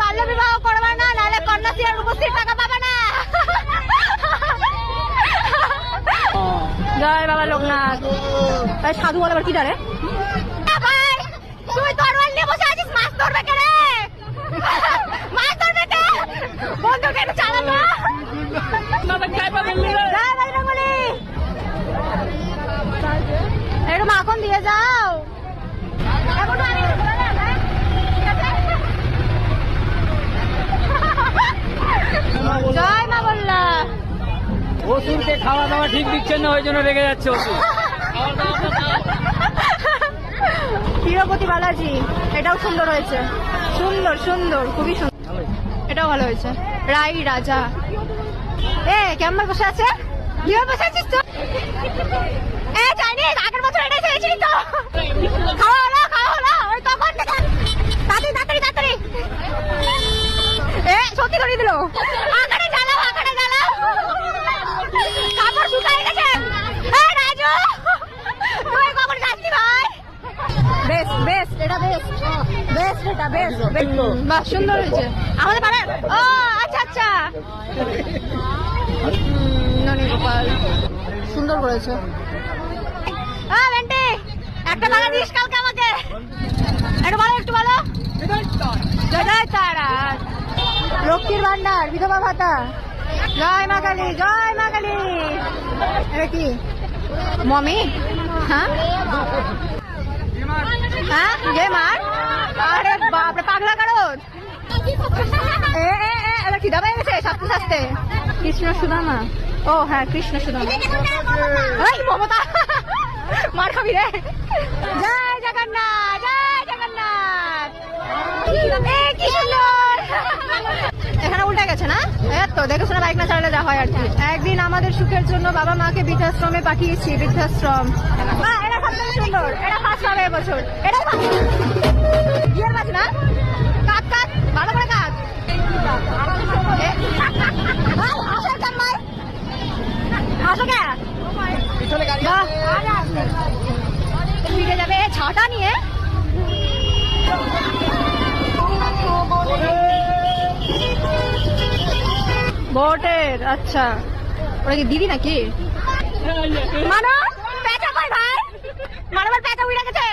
বাল্য বিবাহ করবে না, নাহলে কন্যাশ্রীর উপস্থিত টাকা পাবে না। জয় বাবা লোকনাথ। সাধু বলে আবার কি ডারে? তুই তরোয়াল নিয়ে বসে আছিস, মাছ ধরবে কে রে? মাছ ধরবে কে? বন্ধু কেন চালানো? একটু মাখন দিয়ে যাও। জয় মা বললা। অসুরকে খাওয়া দাওয়া ঠিক দিচ্ছেন না, ওই জন্য রেগে যাচ্ছে অসুর। তিরুপতি বালাজি, এটাও সুন্দর হয়েছে, সুন্দর সুন্দর, খুবই সুন্দর, এটাও ভালো হয়েছে। রাই রাজা, কেমন বসে আছে? কিভাবে বসে আছিস তো? চাইনিজ আগের বছর এটাই চেয়েছিলি তো। খাওয়া হলো, খাওয়া হলো, ওই তখন তাড়াতাড়ি তাড়াতাড়ি তাড়াতাড়ি। সত্যি ধরিয়ে দিল। আখানে জ্বালাও, আখানে জ্বালাও, কাপড় শুকায় গেছে। রাজু, তুই কখন যাচ্ছি ভাই? বেশ বেশ, এটা বেশ বেশ, এটা বেশ। বাহ, সুন্দর হয়েছে আমাদের পাড়ার। ও আচ্ছা আচ্ছা, ননী গোপাল সুন্দর করেছে। বেন্টি, একটা বাগা দিস কালকে আমাকে, একটু বলো, একটু বলো। জয় তারা, লক্ষ্মীর ভান্ডার, বিধবা ভাতা। জয় মা কালী, জয় মা কালী। এটা কি মমি? হ্যাঁ হ্যাঁ, গে মার। আরে বাপরে, পাগলা কারো। এবার খিদা পেয়ে গেছে সাথে সাথে। কৃষ্ণ সুদামা, ও হ্যাঁ কৃষ্ণ সুদামা। মমতা, মার খাবি রে। জয় জগন্নাথ, জয় জগন্নাথ। কি সুন্দর। এখানে উল্টে গেছে না? তো দেখে শোনা বাইক না চালালে যা হয় আর কি। একদিন আমাদের সুখের জন্য বাবা মাকে বৃদ্ধাশ্রমে পাঠিয়েছি, বৃদ্ধাশ্রম। এটা সবথেকে সুন্দর, এটা ফার্স্ট হবে এবছর। এটা বিয়ের মাছ না? কাট কাট, ভালো করে কাট। আসো কে ফিরে যাবে ছাটা নিয়ে। ভোটের, আচ্ছা ওরা কি দিদি নাকি? মানো পেঁচা কই ভাই? মানবার পেঁচা উড়ে গেছে।